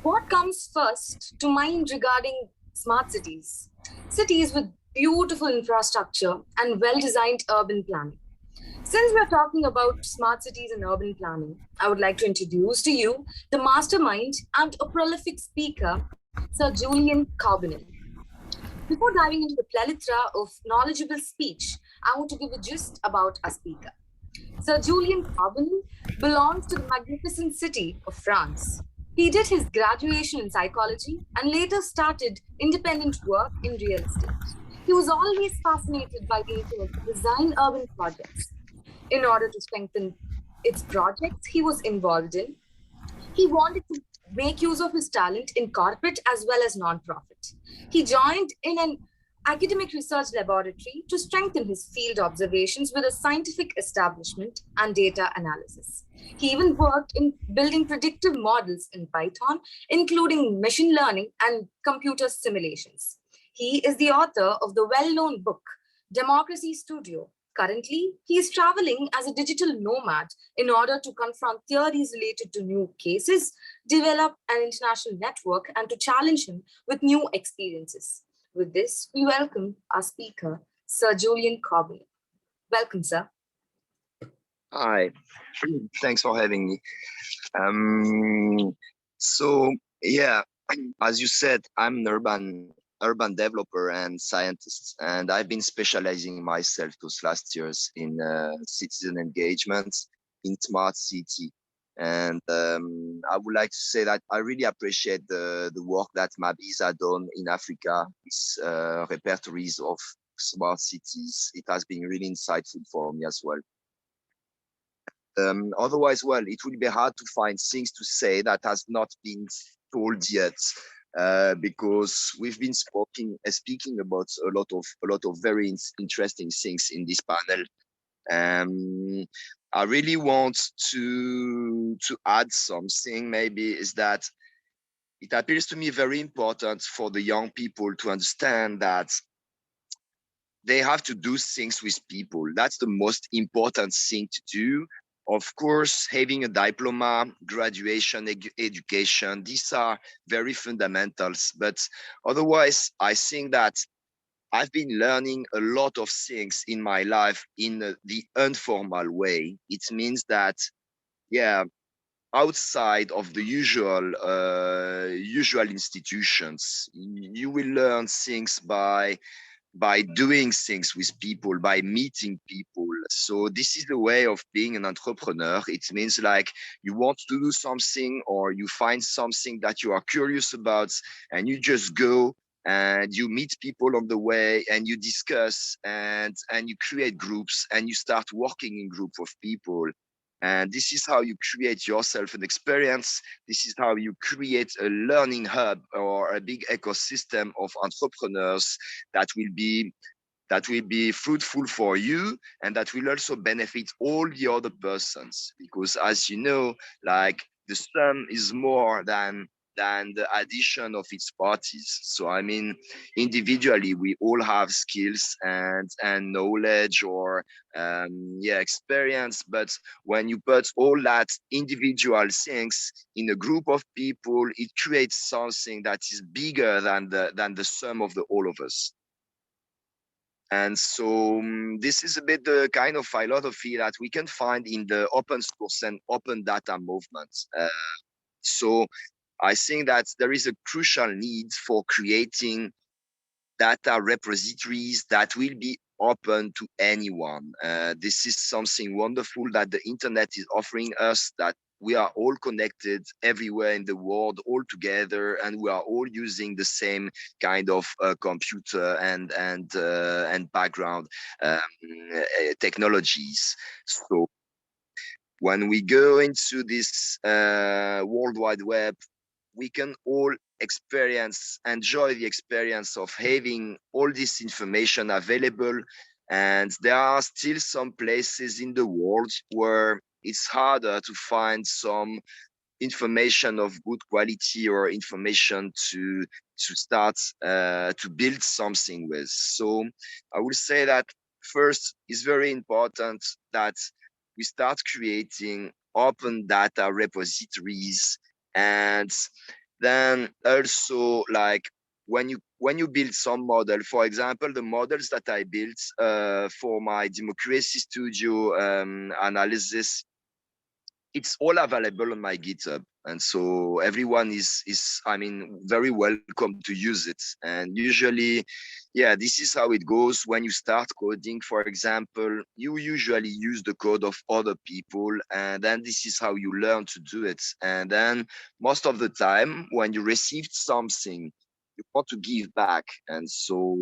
What comes first to mind regarding smart cities? Cities with beautiful infrastructure and well designed urban planning. Since we're talking about smart cities and urban planning, I would like to introduce to you the mastermind and a prolific speaker, Sir Julien Carbonnell. Before diving into the plethora of knowledgeable speech, I want to give a gist about our speaker. Sir Julien Carbonnell belongs to the magnificent city of France. He did his graduation in psychology and later started independent work in real estate. He was always fascinated by the internet to design urban projects. In order to strengthen its projects he was involved in, he wanted to make use of his talent in corporate as well as non-profit. He joined in an academic research laboratory to strengthen his field observations with a scientific establishment and data analysis. He even worked in building predictive models in Python, including machine learning and computer simulations. He is the author of the well known book, Democracy Studio. Currently, he is traveling as a digital nomad in order to confront theories related to new cases, develop an international network, and to challenge him with new experiences. With this, we welcome our speaker, Sir Julien Corbin. Welcome, sir. Hi, thanks for having me. So yeah, as you said, I'm an urban developer and scientist, and I've been specializing myself those last years in citizen engagement in smart city. And I would like to say that I really appreciate the work that Mabis has done in Africa, with repertories of smart cities. It has been really insightful for me as well. Otherwise, well, it will be hard to find things to say that has not been told yet, because we've been speaking about a lot of very interesting things in this panel. I really want to add something. Maybe is that it appears to me very important for the young people to understand that they have to do things with people. That's the most important thing to do. Of course, having a diploma, graduation, education, these are very fundamentals. But otherwise, I think that I've been learning a lot of things in my life in the informal way. It means that, yeah, outside of the usual institutions, you will learn things by doing things with people, by meeting people. So this is the way of being an entrepreneur. It means like you want to do something or you find something that you are curious about and you just go and you meet people on the way and you discuss and you create groups and you start working in group of people. And this is how you create yourself an experience. This is how you create a learning hub or a big ecosystem of entrepreneurs that will be fruitful for you and that will also benefit all the other persons. Because as you know, like the sum is more than the addition of its parties. So I mean, individually, we all have skills and knowledge or experience. But when you put all that individual things in a group of people, it creates something that is bigger than the sum of the all of us. And so this is a bit the kind of philosophy that we can find in the open source and open data movement. So I think that there is a crucial need for creating data repositories that will be open to anyone. This is something wonderful that the internet is offering us, that we are all connected everywhere in the world, all together, and we are all using the same kind of computer and background technologies. So when we go into this World Wide Web, we can all enjoy the experience of having all this information available. And there are still some places in the world where it's harder to find some information of good quality or information to start to build something with. So I would say that first, it's very important that we start creating open data repositories and Then also, like, when you build some model, for example, the models that I built for my democracy studio analysis, it's all available on my GitHub, and so everyone is I mean very welcome to use it. And usually, yeah, this is how it goes when you start coding. For example, you usually use the code of other people, and then this is how you learn to do it. And then most of the time, when you received something, you want to give back, and so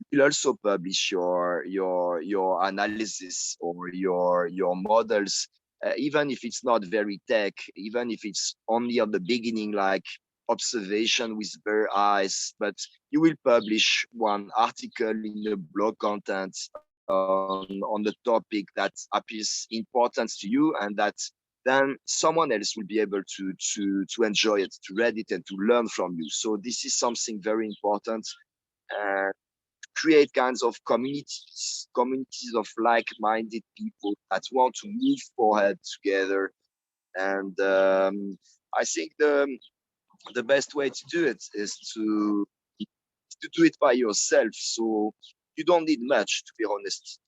you'll also publish your analysis or your models, even if it's not very tech, even if it's only at the beginning, like observation with bare eyes, but you will publish one article in the blog content on the topic that appears important to you, and that then someone else will be able to enjoy it, to read it, and to learn from you. So this is something very important. Uh, Create kinds of communities of like-minded people that want to move forward together. And I think the best way to do it is to do it by yourself. So you don't need much, to be honest.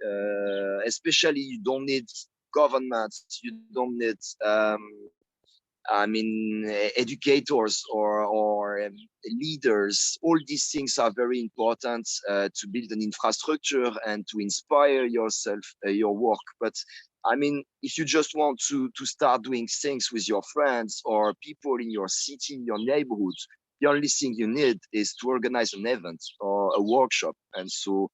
Especially you don't need governments. You don't need educators or leaders. All these things are very important to build an infrastructure and to inspire yourself, your work. But I mean, if you just want to start doing things with your friends or people in your city, in your neighborhood, the only thing you need is to organize an event or a workshop. And so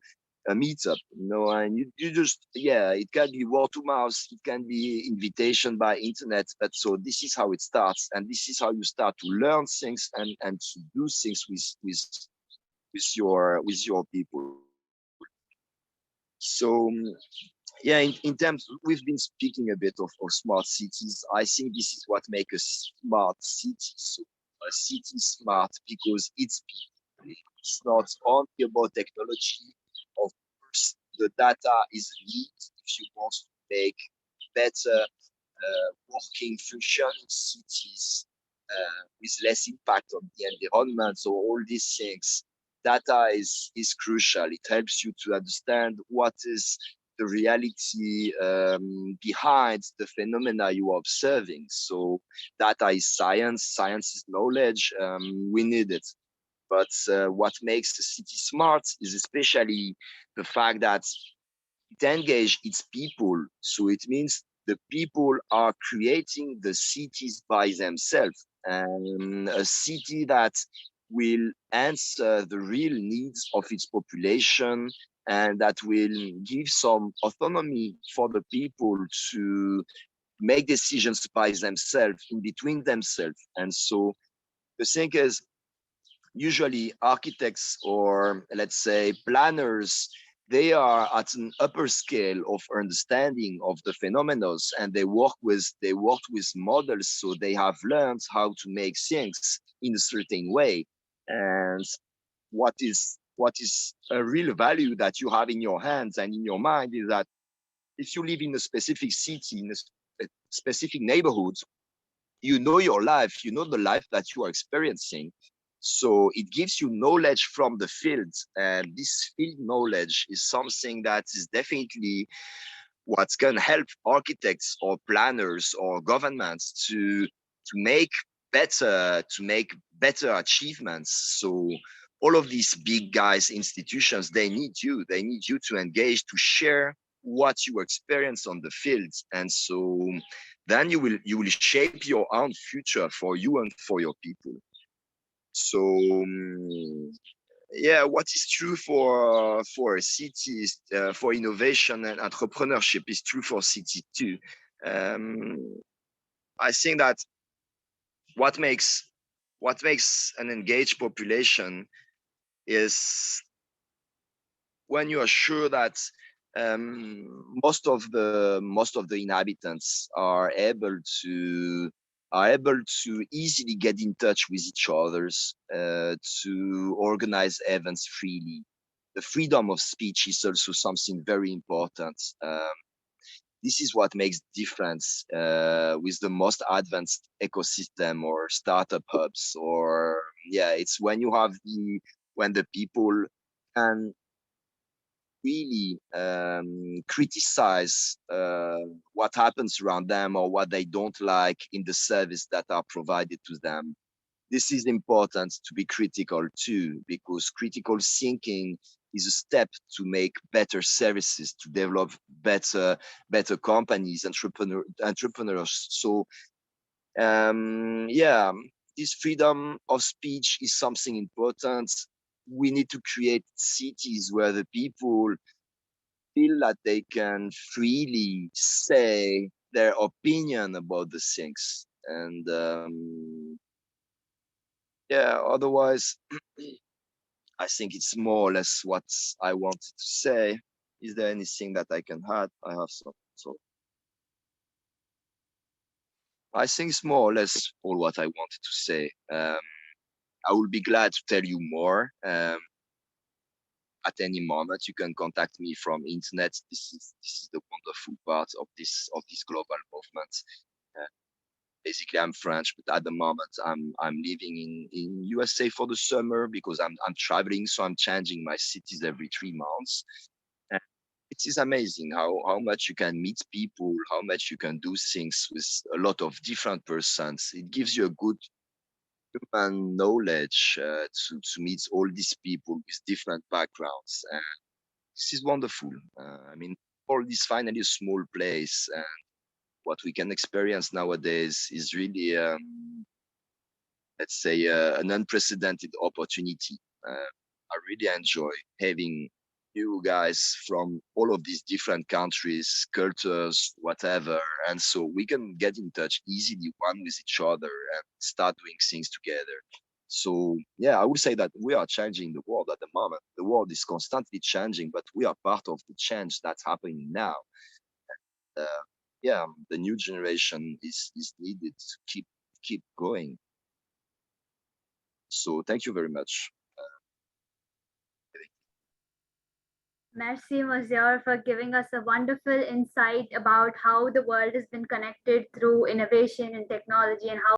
a meetup, and you just, yeah, it can be word to mouth, it can be invitation by internet, but so this is how it starts, and this is how you start to learn things and to do things with your people. So yeah, in terms, we've been speaking a bit of smart cities. I think this is what makes a smart city. So a city smart because it's not only about technology. Of course, the data is needed if you want to make better working functioning cities with less impact on the environment. So all these things, data is crucial. It helps you to understand what is the reality behind the phenomena you are observing. So data is science, science is knowledge. We need it. But what makes the city smart is especially the fact that it engages its people. So it means the people are creating the cities by themselves. And a city that will answer the real needs of its population and that will give some autonomy for the people to make decisions by themselves, in between themselves. And so the thing is, usually architects or let's say planners, they are at an upper scale of understanding of the phenomena, and they worked with models, so they have learned how to make things in a certain way. And what is a real value that you have in your hands and in your mind is that if you live in a specific city, in a specific neighborhood, you know your life, you know the life that you are experiencing. So it gives you knowledge from the field. And this field knowledge is something that is definitely what can help architects or planners or governments to make better achievements. So all of these big guys, institutions, they need you to engage, to share what you experience on the field. And so then you will shape your own future for you and for your people. So yeah, what is true for a city is, for innovation and entrepreneurship is true for city too. um, I think that what makes an engaged population is when you are sure that most of the inhabitants are able to easily get in touch with each others, to organize events freely. The freedom of speech is also something very important. this is what makes difference with the most advanced ecosystem or startup hubs. Or yeah, it's when you have when the people can really criticize what happens around them or what they don't like in the service that are provided to them. This is important to be critical too, because critical thinking is a step to make better services, to develop better companies, entrepreneurs. So yeah, this freedom of speech is something important. We need to create cities where the people feel that they can freely say their opinion about the things. And yeah, otherwise, I think it's more or less what I wanted to say. Is there anything that I can add? I have some. So I think it's more or less all what I wanted to say. I will be glad to tell you more. At any moment, you can contact me from internet. This is the wonderful part of this global movement. Uh, Basically, I'm French, but at the moment, I'm living in USA for the summer because I'm traveling, so I'm changing my cities every 3 months. And it is amazing how much you can meet people, how much you can do things with a lot of different persons. It gives you a good human knowledge to meet all these people with different backgrounds. And this is wonderful. I mean, all this finally a small place. And what we can experience nowadays is really, let's say, an unprecedented opportunity. I really enjoy having you guys from all of these different countries, cultures, whatever. And so we can get in touch easily one with each other and start doing things together. So yeah, I would say that we are changing the world at the moment. The world is constantly changing, but we are part of the change that's happening now. Uh, yeah, the new generation is needed to keep going. So thank you very much. Merci, Monsieur, for giving us a wonderful insight about how the world has been connected through innovation and technology and how